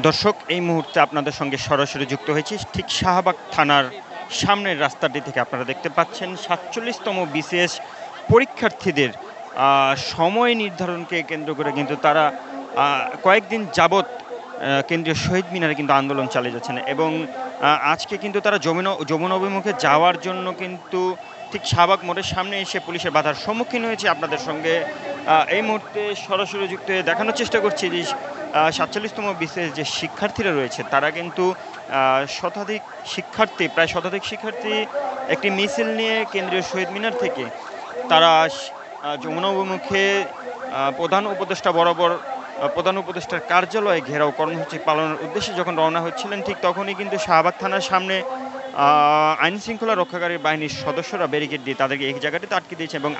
দর্শক, এই মুহূর্তে আপনাদের সঙ্গে সরাসরি যুক্ত হয়েছি ঠিক শাহবাগ থানার সামনের রাস্তাটি থেকে। আপনারা দেখতে পাচ্ছেন ৪৭তম বিসিএস পরীক্ষার্থীদের সময় নির্ধারণকে কেন্দ্র করে কিন্তু তারা কয়েকদিন যাবৎ কেন্দ্রীয় শহীদ মিনারে কিন্তু আন্দোলন চালিয়ে যাচ্ছেন এবং আজকে কিন্তু তারা যমুনা অভিমুখে যাওয়ার জন্য কিন্তু ঠিক শাহবাগ মোড়ের সামনে এসে পুলিশের বাধার সম্মুখীন হয়েছে। আপনাদের সঙ্গে এই মুহূর্তে সরাসরি যুক্ত হয়ে দেখানোর চেষ্টা করছি যে ৪৭তম বিসিএস যে শিক্ষার্থীরা রয়েছে তারা কিন্তু প্রায় শতাধিক শিক্ষার্থী একটি মিছিল নিয়ে কেন্দ্রীয় শহীদ মিনার থেকে তারা যমুনা অভিমুখে প্রধান উপদেষ্টার কার্যালয়ে ঘেরাও কর্মসূচি পালনের উদ্দেশ্যে যখন রওনা হচ্ছিলেন ঠিক তখনই কিন্তু শাহবাগ থানার সামনে আইন শৃঙ্খলা রক্ষাকারী বাহিনীর সদস্যরা ব্যারিকেড দিয়ে তাদেরকে এই জায়গাটিতে আটকে দিয়েছে এবং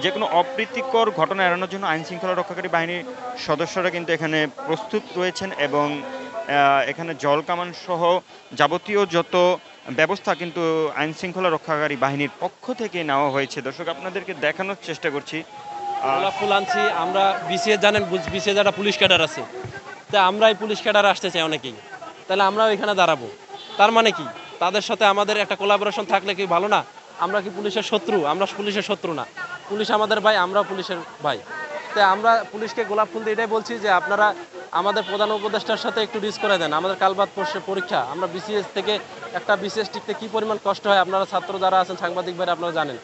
যে কোনো অপ্রীতিকর ঘটনা এড়ানোর জন্য আইন শৃঙ্খলা রক্ষাকারী বাহিনীর সদস্যরা কিন্তু এখানে প্রস্তুত রয়েছেন এবং এখানে জল কামান সহ যাবতীয় যত ব্যবস্থা কিন্তু আইন শৃঙ্খলা রক্ষাকারী বাহিনীর পক্ষ থেকে নেওয়া হয়েছে। দর্শক, আপনাদেরকে দেখানোর চেষ্টা করছি। ফুল আনছি আমরা বিসিএস, জানেন বিসিএস একটা পুলিশ ক্যাডার আছে, তা আমরা এই পুলিশ ক্যাডার আসতে চাই অনেকেই, তাহলে আমরাও এখানে দাঁড়াবো। তার মানে কি তাদের সাথে আমাদের একটা কোলাবোরেশন থাকলে কি ভালো না? আমরা কি পুলিশের শত্রু? আমরা পুলিশের শত্রু না, পুলিশ আমাদের ভাই, আমরাও পুলিশের ভাই। তাই আমরা পুলিশকে গোলাপ ফুল দিয়ে এটাই বলছি যে আপনারা আমাদের প্রধান উপদেষ্টার সাথে একটু রিস্ক করে দেন। আমাদের কালবাদ পরীক্ষা, আমরা বিসিএস থেকে একটা বিসিএস টিকতে কী পরিমাণ কষ্ট হয় আপনারা ছাত্র যারা আছেন, সাংবাদিক ভাইরা আপনারা জানেন।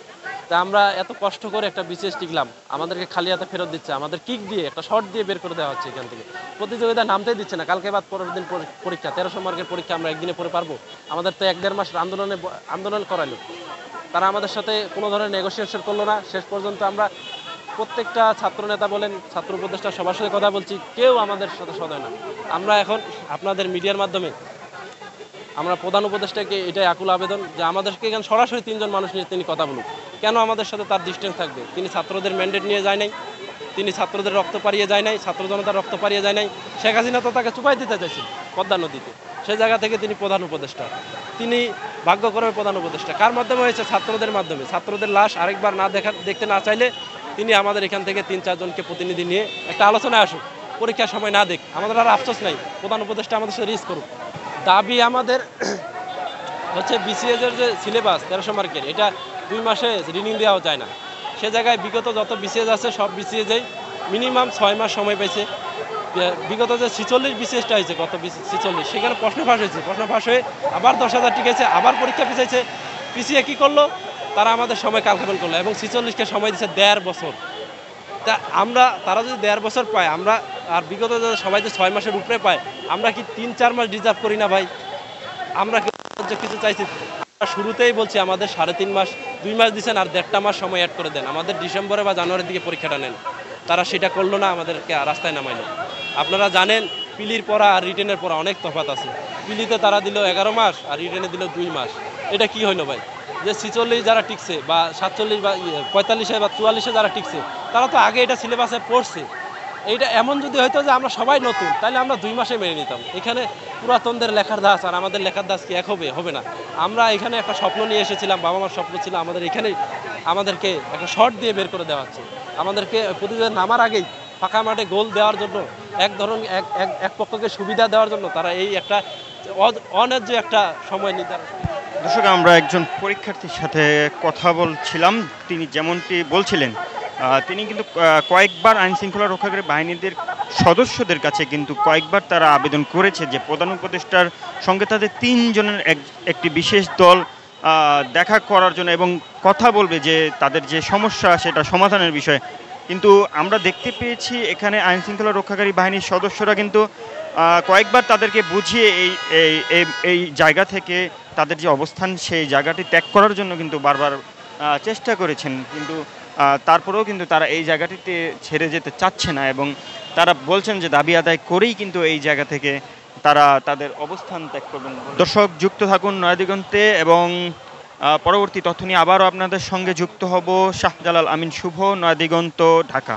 তা আমরা এত কষ্ট করে একটা বিসিএস টিকলাম, আমাদেরকে খালি হাতে ফেরত দিচ্ছে, আমাদের কিক দিয়ে একটা শর্ট দিয়ে বের করে দেওয়া হচ্ছে এখান থেকে। প্রতিযোগিতা নামতেই দিচ্ছে না, কালকে বাদ পরের দিন পরীক্ষা, 1300 মার্কের পরীক্ষা, আমরা একদিনে পড়ে পারবো? আমাদের তো 1-1.5 মাস আন্দোলন করাইলো, তারা আমাদের সাথে কোনো ধরনের নেগোসিয়েশন করলো না। শেষ পর্যন্ত আমরা প্রত্যেকটা ছাত্র নেতা বলেন, ছাত্র উপদেষ্টা সবার সাথে কথা বলছি, কেউ আমাদের সাথে সদয় না। আমরা এখন আপনাদের মিডিয়ার মাধ্যমে আমরা প্রধান উপদেষ্টাকে এটাই আকুল আবেদন যে আমাদেরকে এখানে সরাসরি 3 জন মানুষ নিয়ে তিনি কথা বলুন। কেন আমাদের সাথে তার ডিস্টেন্স থাকবে? তিনি ছাত্রদের ম্যান্ডেট নিয়ে যায় নাই, তিনি ছাত্রদের রক্ত পাড়িয়ে যায় নাই, ছাত্র জনতার রক্ত পাড়িয়ে যায় নাই। শেখ হাসিনা তো তাকে চুপাই দিতে চাইছে পদ্মা নদীতে, সে জায়গা থেকে তিনি প্রধান উপদেষ্টা, তিনি ভাগ্যক্রমে প্রধান উপদেষ্টা। কার মাধ্যমে হয়েছে? ছাত্রদের মাধ্যমে। ছাত্রদের লাশ আরেকবার দেখতে না চাইলে তিনি আমাদের এখান থেকে 3-4 জনকে প্রতিনিধি নিয়ে একটা আলোচনায় আসুক, পরীক্ষার সময় না দেখ, আমাদের আর আফসোস নাই, প্রধান উপদেষ্টা আমাদের সাথে রিস্ক করুক। দাবি আমাদের হচ্ছে বিসিএসের যে সিলেবাস 1300 মার্কের, এটা 2 মাসে রিনিউ দেওয়া যায় না। সে জায়গায় বিগত যত বিসিএস আছে সব বিসিএসেই মিনিমাম 6 মাস সময় পাইছে। বিগত যে 46 বিসিএসটা হয়েছে, গত 46, সেখানে প্রশ্ন ফাঁস হয়েছে, প্রশ্ন ফাঁস হয়ে আবার 10,000 টিকেছে, আবার পরীক্ষা পিছাইছে। পিছিয়ে কী করলো? তারা আমাদের সময় কালক্ষেপণ করলো এবং 46কে সময় দিচ্ছে 1.5 বছর। তা তারা যদি 1.5 বছর পায়, আমরা আর বিগত সবাই যে 6 মাসের উপরে পায়, আমরা কি 3-4 মাস ডিজার্ভ করি না ভাই? আমরা কিছু চাইছি, আমরা শুরুতেই বলছি আমাদের 3.5 মাস, 2 মাস দিচ্ছেন আর 1.5টা মাস সময় অ্যাড করে দেন, আমাদের ডিসেম্বরে বা জানুয়ারির দিকে পরীক্ষাটা নেন। তারা সেটা করলো না, আমাদেরকে রাস্তায় নামাইলো। আপনারা জানেন পিলির পড়া আর রিটেনের পড়া অনেক তফাৎ আছে। পিলিতে তারা দিল 11 মাস আর রিটেনে দিল 2 মাস। এটা কি হইলো ভাই? যে 46 যারা টিকছে বা 47 বা 45 বা 44 যারা টিকছে, তারা তো আগে এটা সিলেবাসে পড়ছে। এইটা এমন যদি হইতো যে আমরা সবাই নতুন, তাহলে আমরা 2 মাসে মেনে নিতাম। এখানে পুরাতনদের লেখার দাস আর আমাদের লেখার দাস কি এক হবে? হবে না। আমরা এখানে একটা স্বপ্ন নিয়ে এসেছিলাম, বাবা মার স্বপ্ন ছিল আমাদের এখানে, আমাদেরকে একটা শর্ট দিয়ে বের করে দেওয়া হচ্ছে। আমাদেরকে প্রতিযোগিতা নামার আগেই ফাঁকা মাঠে গোল দেওয়ার জন্য, এক পক্ষকে সুবিধা দেওয়ার জন্য তারা এই একটা অন্যায্য একটা সময় নির্ধারণ। দর্শক, আমরা একজন পরীক্ষার্থীর সাথে কথা বলছিলাম, তিনি যেমনটি বলছিলেন তিনি কিন্তু কয়েকবার আইন শৃঙ্খলা রক্ষাকারী বাহিনীদের সদস্যদের কাছে কিন্তু কয়েকবার তারা আবেদন করেছে যে প্রধান উপদেষ্টার সঙ্গে তাদের 3 জনের একটি বিশেষ দল দেখা করার জন্য এবং কথা বলবে যে তাদের যে সমস্যা সেটা সমাধানের বিষয়ে। কিন্তু আমরা দেখতে পেয়েছি এখানে আইন শৃঙ্খলা রক্ষাকারী বাহিনীর সদস্যরা কিন্তু কয়েকবার তাদেরকে বুঝিয়ে এই জায়গা থেকে তাদের যে অবস্থান সেই জায়গাটি ত্যাগ করার জন্য কিন্তু বারবার চেষ্টা করেছেন, কিন্তু তারপরেও কিন্তু তারা এই জায়গাটিতে ছেড়ে যেতে চাচ্ছে না এবং তারা বলছেন যে দাবি আদায় করেই কিন্তু এই জায়গা থেকে তারা তাদের অবস্থান ত্যাগ করবেন। দর্শক, যুক্ত থাকুন নয়াদিগন্তে এবং পরবর্তী তথ্য নিয়ে আবারও আপনাদের সঙ্গে যুক্ত হব। শাহজালাল আমিন শুভ, নয়াদিগন্ত, ঢাকা।